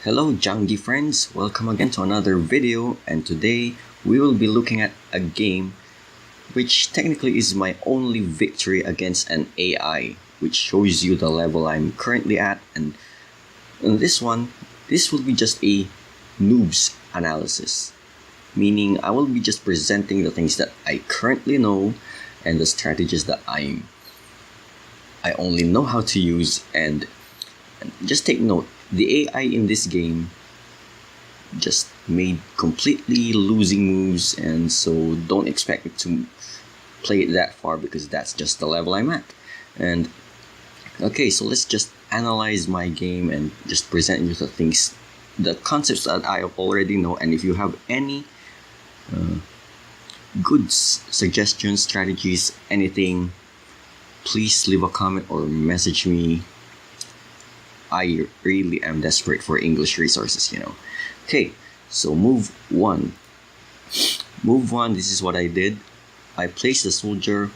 Hello Janggi friends, welcome again to another video, and today we will be looking at a game which technically is my only victory against an AI, which shows you the level I'm currently at. And in this one, this will be just a noob's analysis, meaning I will be just presenting the things that I currently know and the strategies that I only know how to use. And just take note, the AI in this game just made completely losing moves, and so don't expect me to play it that far because that's just the level I'm at. And okay, so let's just analyze my game and just present you the things, the concepts that I already know. And if you have any good suggestions, strategies, anything, please leave a comment or message me. I really am desperate for English resources, Okay, so move one. Move one, this is what I did. I placed the soldier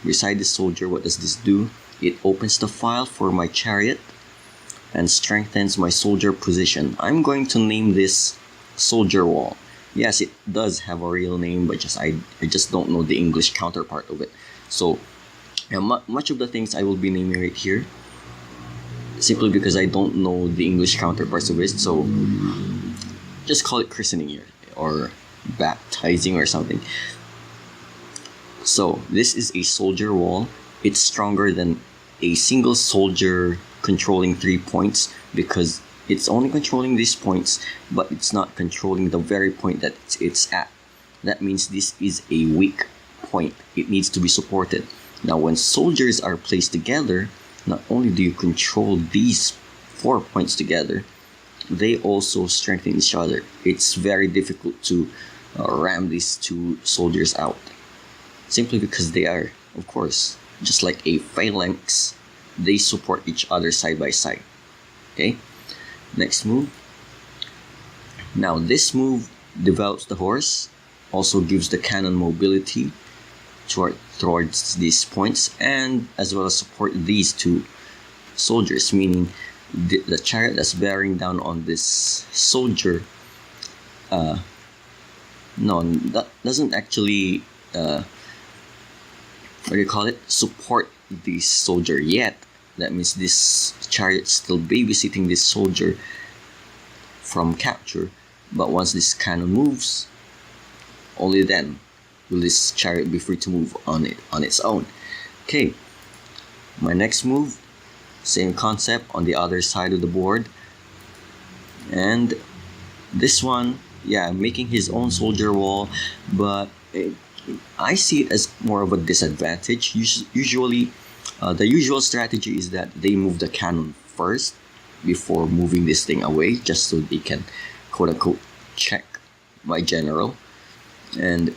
beside the soldier. What does this do? It opens the file for my chariot and strengthens my soldier position. I'm going to name this soldier wall. Yes, it does have a real name, but I just don't know the English counterpart of it. So much of the things I will be naming right here, simply because I don't know the English counterparts of it. So just call it christening here or baptizing or something. So this is a soldier wall. It's stronger than a single soldier controlling 3 points because it's only controlling these points, but it's not controlling the very point that it's at. That means this is a weak point. It needs to be supported. Now when soldiers are placed together, not only do you control these 4 points together, they also strengthen each other. It's very difficult to ram these two soldiers out, simply because they are, of course, just like a phalanx, they support each other side by side. Okay, next move. Now this move develops the horse, also gives the cannon mobility towards these points, and as well as support these two soldiers, meaning the chariot that's bearing down on this soldier no, that doesn't actually support this soldier yet. That means this chariot's still babysitting this soldier from capture, but once this cannon moves, only then will this chariot be free to move on its own. Okay, my next move, same concept on the other side of the board. And this one, yeah, making his own soldier wall, but I see it as more of a disadvantage. Usually, the usual strategy is that they move the cannon first before moving this thing away, just so they can quote-unquote check my general. And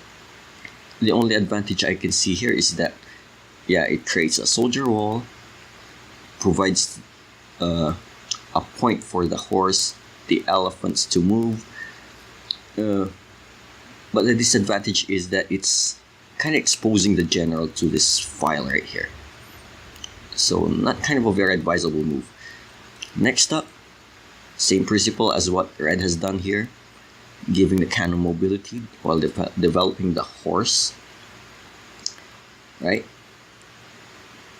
the only advantage I can see here is that, yeah, it creates a soldier wall, provides a point for the horse, the elephants to move. But the disadvantage is that it's kind of exposing the general to this file right here. So not kind of a very advisable move. Next up, same principle as what red has done here, giving the cannon mobility while developing the horse. Right?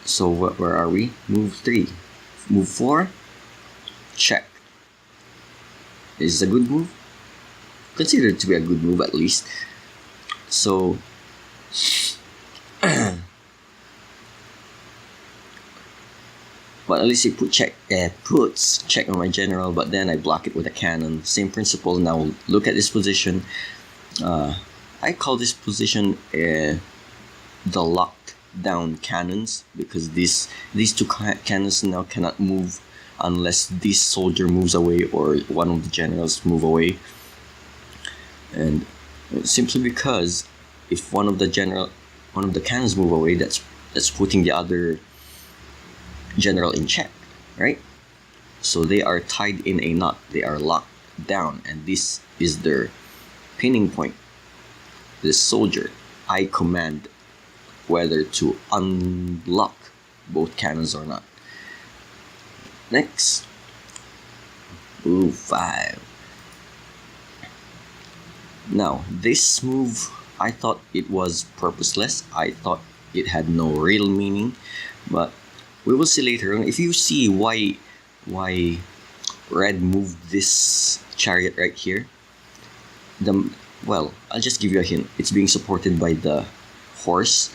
So where are we? Move 3. Move 4. Check. Is this a good move? Considered to be a good move at least. So but at least it puts check on my general, but then I block it with a cannon. Same principle. Now look at this position. I call this position the locked down cannons, because these two cannons now cannot move unless this soldier moves away or one of the generals move away. And simply because if one of the cannons move away, that's putting the other general in check, right? So they are tied in a knot, they are locked down, and this is their pinning point. This soldier, I command whether to unlock both cannons or not. Next, Ooh, 5. Now, this move, I thought it was purposeless. I thought it had no real meaning, but we will see later on. If you see why red moved this chariot right here, well, I'll just give you a hint. It's being supported by the horse,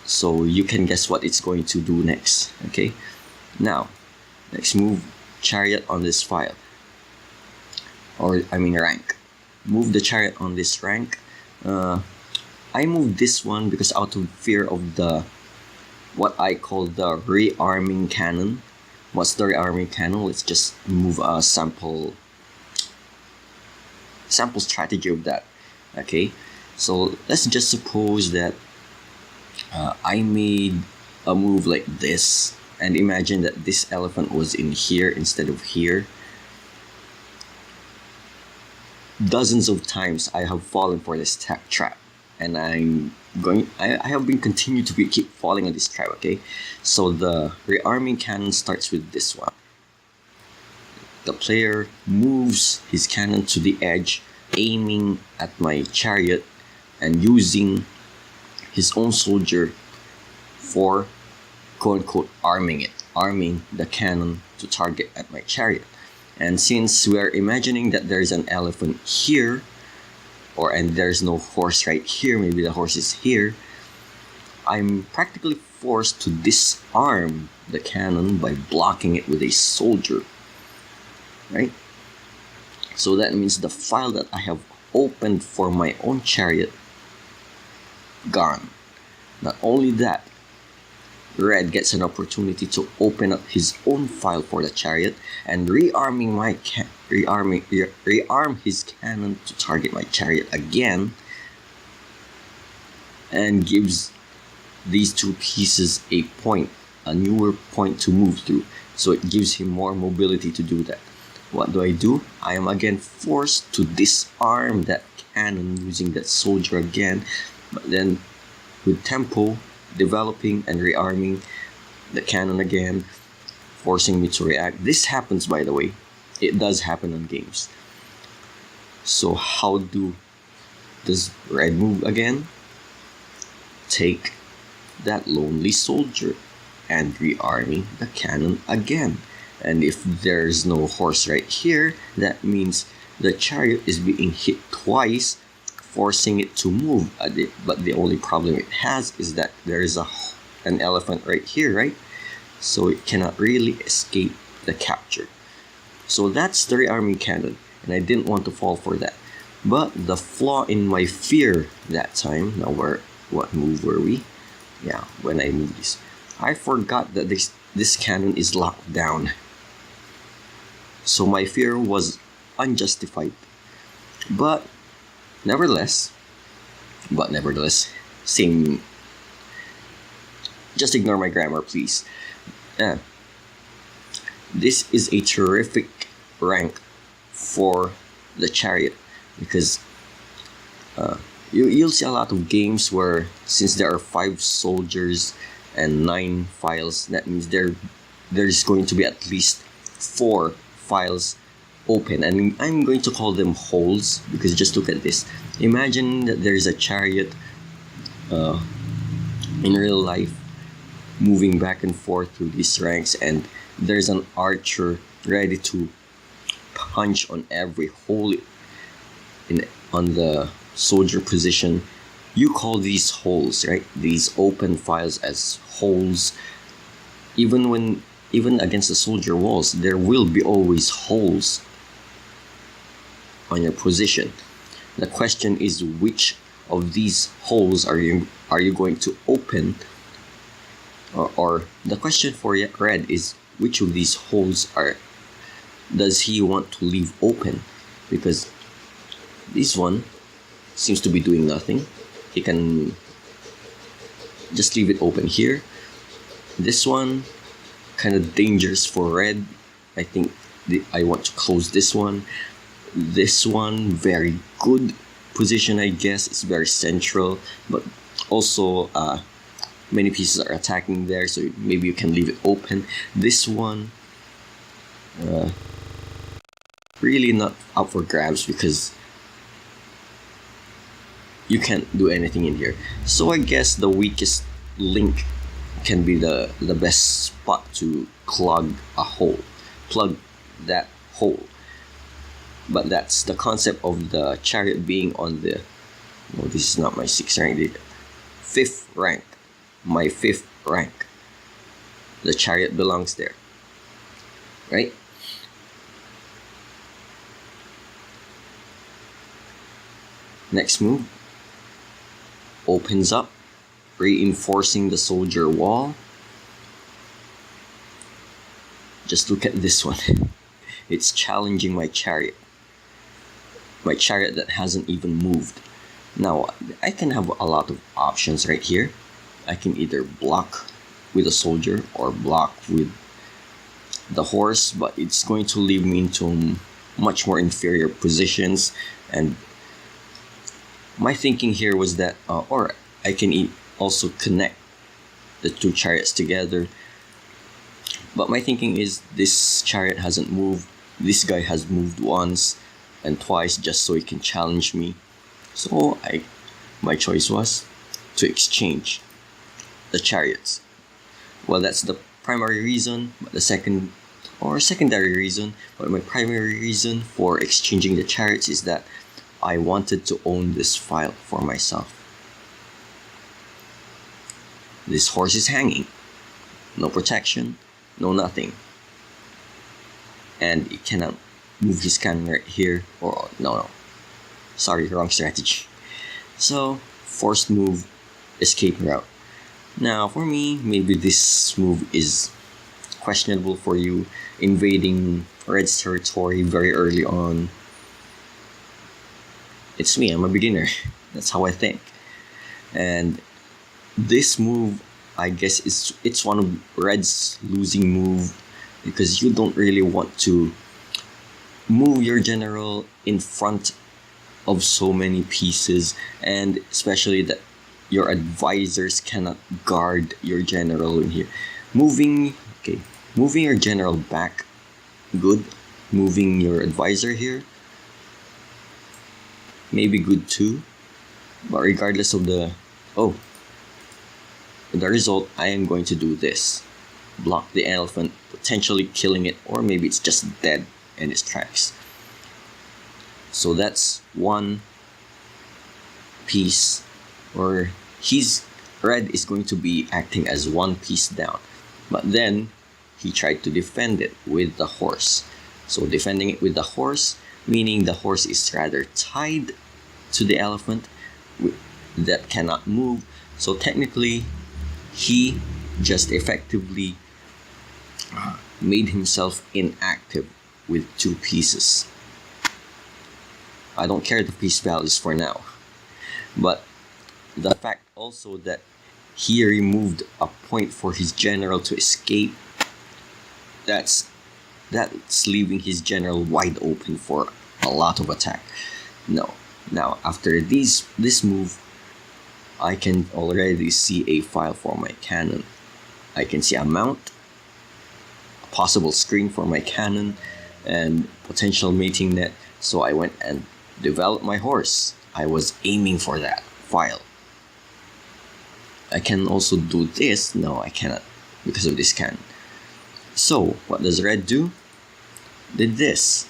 so you can guess what it's going to do next. Okay, now let's move chariot on this file, or I mean rank. Move the chariot on this rank. I moved this one because out of fear of the what I call the rearming cannon. What's the rearming cannon? Let's just move a sample strategy of that. Okay, so let's just suppose that I made a move like this, and imagine that this elephant was in here instead of here. Dozens of times I have fallen for this trap, and I have been continuing to keep falling on this trap. Okay, so the rearming cannon starts with this one. The player moves his cannon to the edge, aiming at my chariot and using his own soldier for quote-unquote arming the cannon to target at my chariot. And since we're imagining that there's an elephant here, and there's no horse right here, maybe the horse is here, I'm practically forced to disarm the cannon by blocking it with a soldier, right? So that means the file that I have opened for my own chariot, gone. Not only that, red gets an opportunity to open up his own file for the chariot and rearm his cannon to target my chariot again, and gives these two pieces a newer point to move through. So it gives him more mobility to do that. What do? I am again forced to disarm that cannon using that soldier again, but then with tempo, developing and rearming the cannon again, forcing me to react. This happens, by the way. It does happen on games. So how does red move again? Take that lonely soldier and rearming the cannon again. And if there's no horse right here, that means the chariot is being hit twice, forcing it to move. But the only problem it has is that there is an elephant right here, right? So it cannot really escape the capture. So that's the rearming cannon, and I didn't want to fall for that. But the flaw in my fear that time, now what move were we? Yeah, when I moved this, I forgot that this cannon is locked down. So my fear was unjustified. But nevertheless, same. Just ignore my grammar, please. This is a terrific rank for the chariot, because you'll see a lot of games where, since there are 5 soldiers and 9 files, that means there's going to be at least 4 files open, and I'm going to call them holes, because just look at this. Imagine that there's a chariot in real life moving back and forth through these ranks, and there's an archer ready to punch on every hole on the soldier position. You call these holes, right? These open files as holes. Even against the soldier walls, there will be always holes on your position. The question is, which of these holes are you going to open? Or the question for red is, which of these holes does he want to leave open? Because this one seems to be doing nothing. He can just leave it open here. This one, kind of dangerous for red. I think I want to close this one. This one, very good position, I guess. It's very central, but also many pieces are attacking there, so maybe you can leave it open. This one, really not up for grabs because you can't do anything in here. So I guess the weakest link can be the best spot to plug that hole. But that's the concept of the Chariot being on the, no, this is not my 6th rank, 5th rank, my 5th rank. The Chariot belongs there, right? Next move, opens up, reinforcing the soldier wall. Just look at this one. It's challenging my Chariot. My Chariot that hasn't even moved. Now, I can have a lot of options right here. I can either block with a soldier or block with the horse, but it's going to leave me into much more inferior positions. And my thinking here was that, or I can also connect the two chariots together. But my thinking is this chariot hasn't moved. This guy has moved once and twice just so he can challenge me. So my choice was to exchange the chariots. Well, that's the primary reason, but the secondary reason, but my primary reason for exchanging the chariots is that I wanted to own this file for myself. This horse is hanging. No protection, no nothing. And he cannot move his cannon right here, or no. Sorry, wrong strategy. So, forced move, escape route. Now, for me, maybe this move is questionable for you, invading Red's territory very early on. It's me, I'm a beginner. That's how I think. And this move, I guess, it's one of Red's losing move because you don't really want to move your general in front of so many pieces, and especially that your advisors cannot guard your general in here. Moving your general back, good. Moving your advisor here, maybe good too. But regardless of the result, I am going to do this. Block the elephant, potentially killing it, or maybe it's just dead in its tracks. So that's one piece, or Red is going to be acting as one piece down. But then he tried to defend it with the horse. So defending it with the horse, meaning the horse is rather tied to the elephant that cannot move. So technically, he just effectively made himself inactive with two pieces. I don't care the piece values for now, but the fact also that he removed a point for his general to escape, that's leaving his general wide open for a lot of attack. No. Now, after this move, I can already see a file for my cannon. I can see a mount, a possible screen for my cannon, and potential mating net. So I went and developed my horse. I was aiming for that file. I can also do this. No, I cannot because of this cannon. So what does Red do? Did this.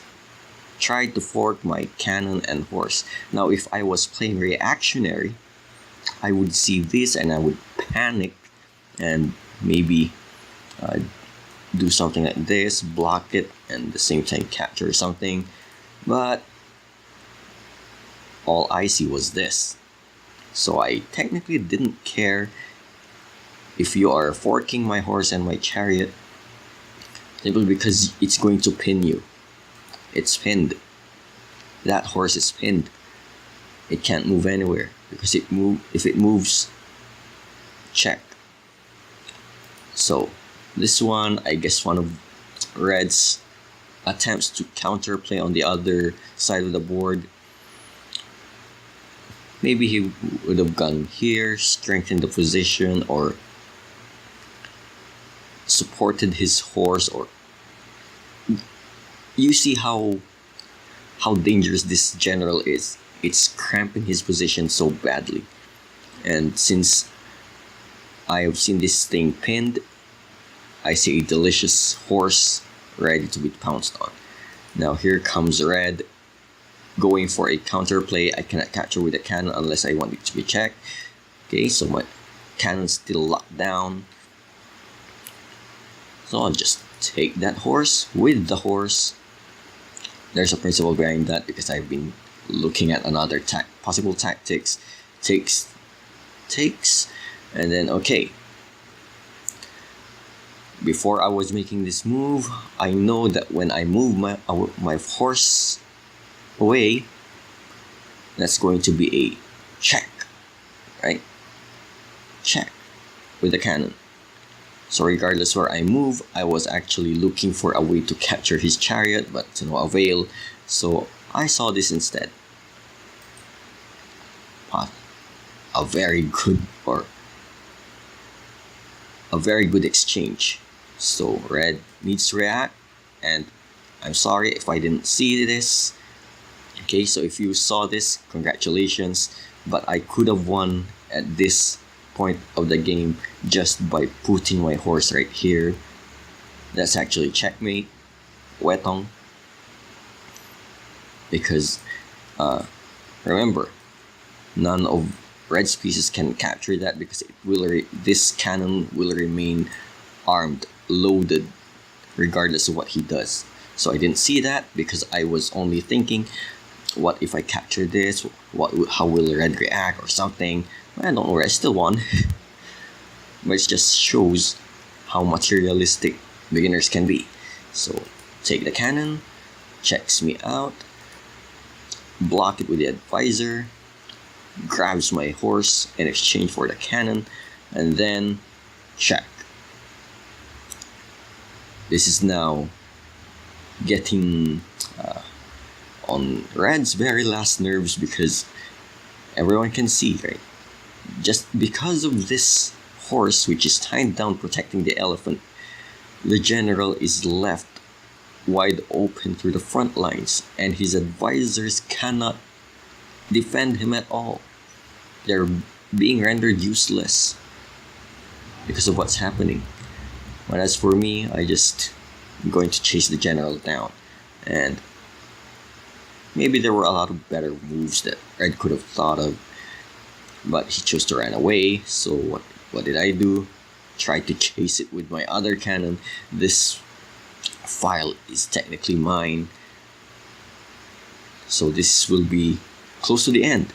Tried to fork my cannon and horse. Now if I was playing reactionary, I would see this and I would panic and maybe do something like this, block it, and at the same time capture something. But all I see was this. So I technically didn't care if you are forking my horse and my chariot, simply because it's going to pin you. It's pinned. That horse is pinned. It can't move anywhere because if it moves, check. So this one, I guess one of Red's attempts to counterplay on the other side of the board. Maybe he would have gone here, strengthened the position, or supported his horse, or you see how how dangerous this general is. It's cramping his position so badly. And since I have seen this thing pinned, I see a delicious horse ready to be pounced on. Now here comes red, going for a counterplay. I cannot capture with a cannon unless I want it to be checked. Okay, so my cannon's still locked down. So I'll just take that horse with the horse. There's a principle behind that because I've been looking at another possible tactics. Takes, and then okay. Before I was making this move, I know that when I move my horse away, that's going to be a check, right? Check with the cannon. So regardless where I move, I was actually looking for a way to capture his chariot, but to no avail. So I saw this instead. A very good exchange. So red needs to react, and I'm sorry if I didn't see this. Okay, so if you saw this, congratulations, but I could have won at this point of the game just by putting my horse right here. That's actually checkmate, wetong. Because remember, none of red's pieces can capture that because this cannon will remain armed, loaded, regardless of what he does. So I didn't see that because I was only thinking, what if I capture this? How will red react or something? I don't know, I still won. But it just shows how materialistic beginners can be. So take the cannon, checks me out, block it with the advisor, grabs my horse in exchange for the cannon, and then check. This is now getting on red's very last nerves because everyone can see, right? Just because of this horse which is tied down protecting the elephant, the general is left wide open through the front lines, and his advisors cannot defend him at all. They're being rendered useless because of what's happening. But as for me, I'm going to chase the general down, and maybe there were a lot of better moves that red could have thought of, but he chose to run away. So what did I do? Tried to chase it with my other cannon. This file is technically mine, so this will be close to the end,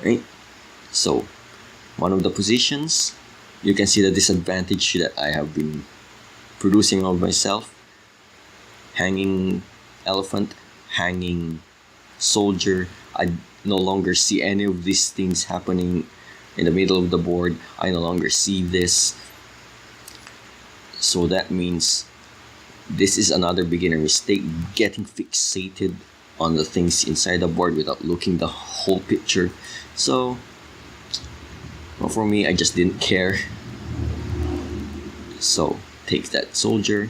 right? So one of the positions, you can see the disadvantage that I have been producing of myself. Hanging elephant, hanging soldier. I no longer see any of these things happening in the middle of the board. I no longer see this. So that means this is another beginner mistake, getting fixated on the things inside the board without looking the whole picture. So well, for me, I just didn't care. So take that soldier,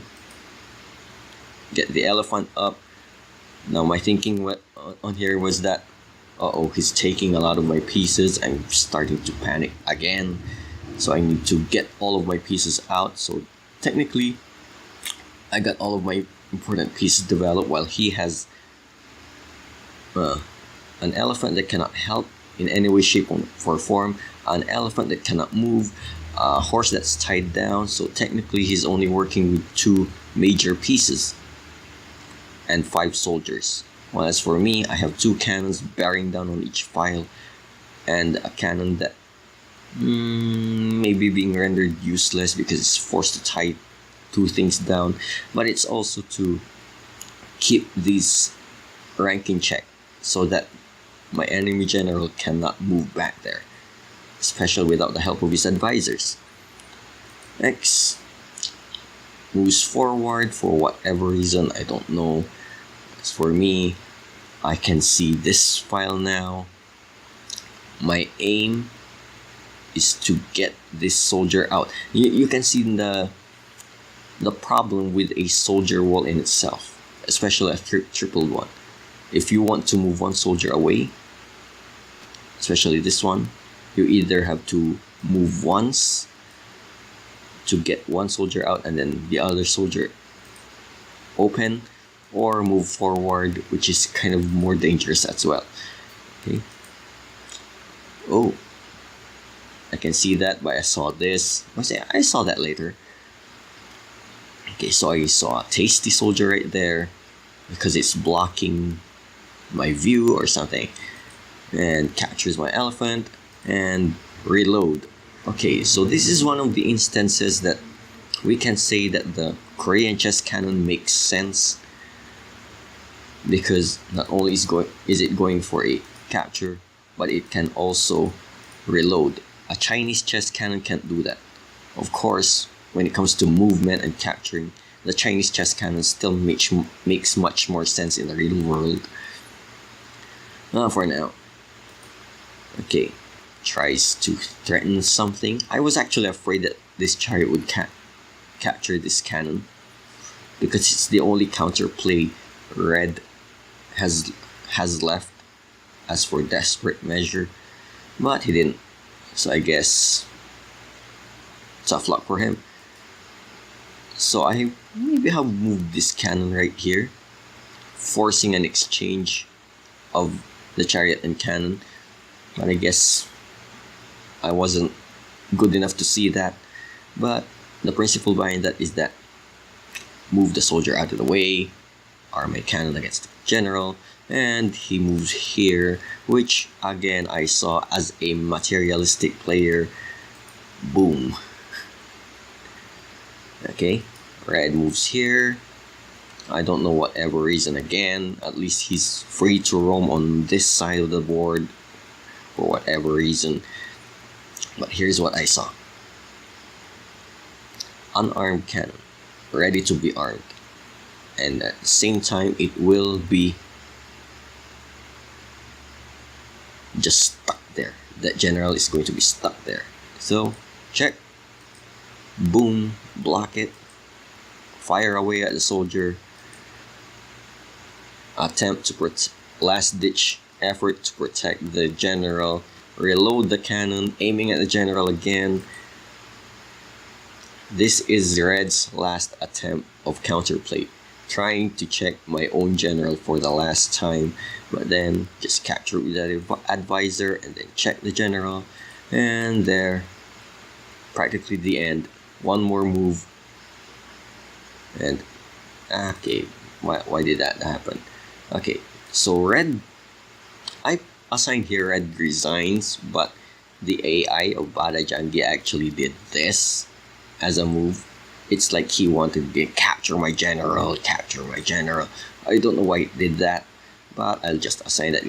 get the elephant up. Now my thinking on here was that, he's taking a lot of my pieces. I'm starting to panic again, so I need to get all of my pieces out. So technically, I got all of my important pieces developed while he has an elephant that cannot help in any way, shape, or form, an elephant that cannot move, a horse that's tied down. So technically he's only working with 2 major pieces and 5 soldiers. Well, as for me, I have 2 cannons bearing down on each file, and a cannon that may be being rendered useless because it's forced to tie 2 things down, but it's also to keep these rank in check so that my enemy general cannot move back there, especially without the help of his advisors. X moves forward for whatever reason, I don't know. As for me, I can see this file now. My aim is to get this soldier out. You can see the problem with a soldier wall in itself, especially a triple one. if you want to move one soldier away, especially this one, you either have to move once to get one soldier out and then the other soldier open, or move forward, which is kind of more dangerous as well. Okay. Oh, I can see that, but I saw this. I saw that later. Okay, so I saw a tasty soldier right there because it's blocking my view or something, and captures my elephant and reload. Okay, so this is one of the instances that we can say that the Korean chess cannon makes sense, because not only is it going for a capture, but it can also reload. A Chinese chess cannon can't do that. Of course, when it comes to movement and capturing, the Chinese chess cannon still makes much more sense in the real world. For now. Okay, tries to threaten something. I was actually afraid that this chariot would capture this cannon, because it's the only counterplay red has left as for desperate measure, but he didn't. So I guess tough luck for him. So I maybe have moved this cannon right here, forcing an exchange of the chariot and cannon, but I guess I wasn't good enough to see that. But the principle behind that is that move the soldier out of the way, arm my cannon against the general, and he moves here, which again I saw as a materialistic player. Boom. Okay, red moves here. I don't know whatever reason again. At least he's free to roam on this side of the board for whatever reason. But here's what I saw. Unarmed cannon, ready to be armed. And at the same time, it will be just stuck there. That general is going to be stuck there. So, check. Boom, block it. Fire away at the soldier. Attempt to last ditch effort to protect the general. Reload the cannon, aiming at the general again. This is Red's last attempt of counterplay, trying to check my own general for the last time, but then just capture with the advisor and then check the general, and there, practically the end. One more move, and okay, why did that happen? Okay, so Red, I assigned here Red resigns, but the AI of Bada Janggi actually did this as a move. It's like he wanted to capture my general, capture my general. I don't know why it did that, but I'll just assign that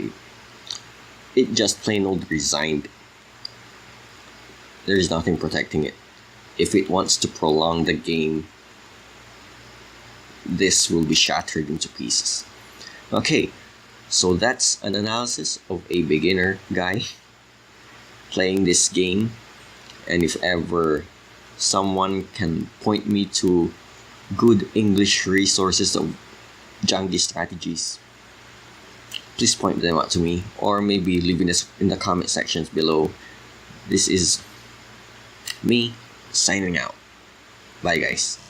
it just plain old resigned. There is nothing protecting it. If it wants to prolong the game, this will be shattered into pieces. Okay, so that's an analysis of a beginner guy playing this game, and if ever someone can point me to good English resources of Janggi strategies, please point them out to me, or maybe leave in the comment sections below. This is me signing out. Bye guys.